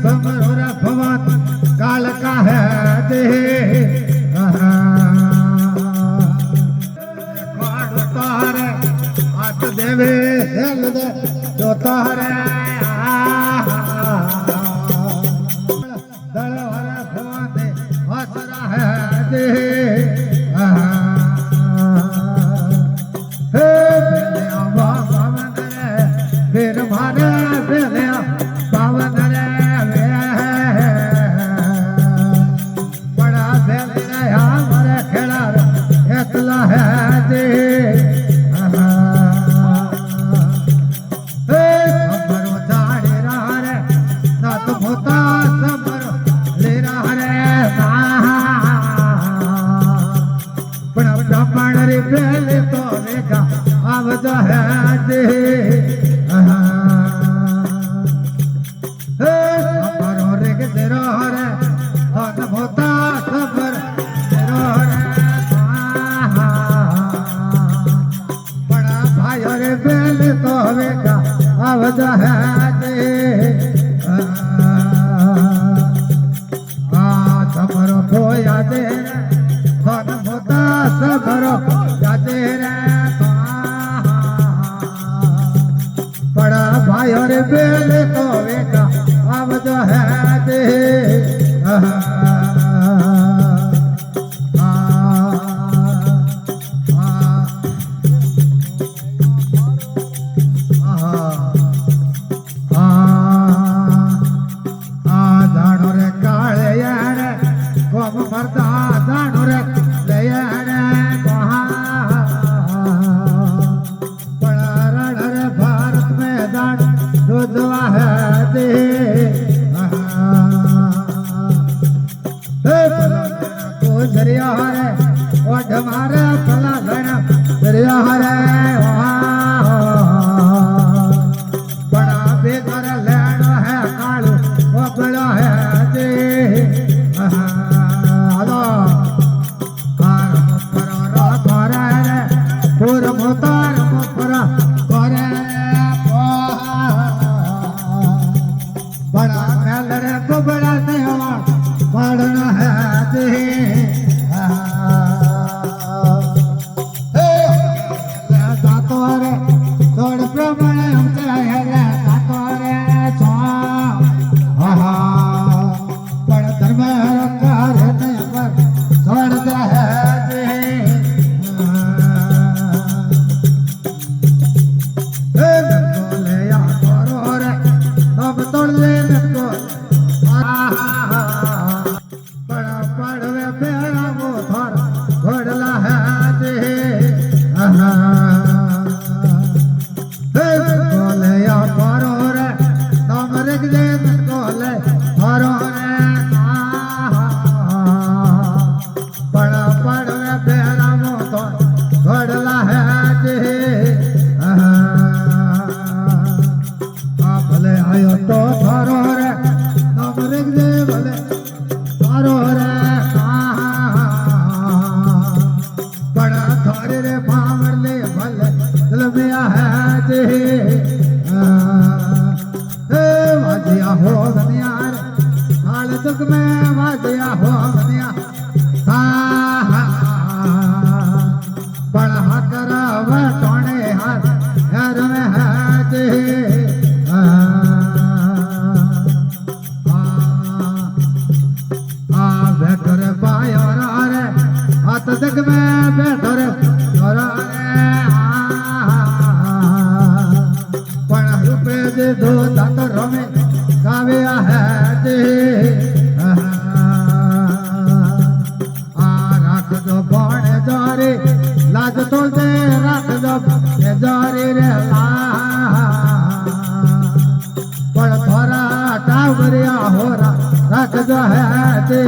समरो रे भवन काल का है दे तारे हाथ देवे हेल दे जो तारे दल हरे भवन दे हसरा है दे फिर मारे बेले पावन रे बड़ा बेले रे हमारे खेला एकला है दे सबरो जाने रहा रे ना तो होता सबरो ले रहा रे बड़ा ब्राह्मण रे बेले तो देखा अब तो है दे आवज है दे समरो खोया दे धन होता समरो जाते रे बड़ा भाई और बेल तो बेटा आवज है दे हमारे फला घना दरिया हरे बड़ा बेदर लेना है कालू वो बड़ा है दे हलो हार मुपरा राधारे रे पूर मुतार मुपरा करे बड़ा मेल रे को बड़ा देवा पढ़ना है दे दुख में वाजिया हो बनिया बड़ा करा वह टोने हाथ घर में है दे बैठो रे पायो रे हाथ दुख में बैठो रे बड़ा रुपये दे दो दातर में काव्या है दे लाज तोड़ दे रख दो जारी रे बड़ थोड़ा टावरिया हो रहा रख दो है दे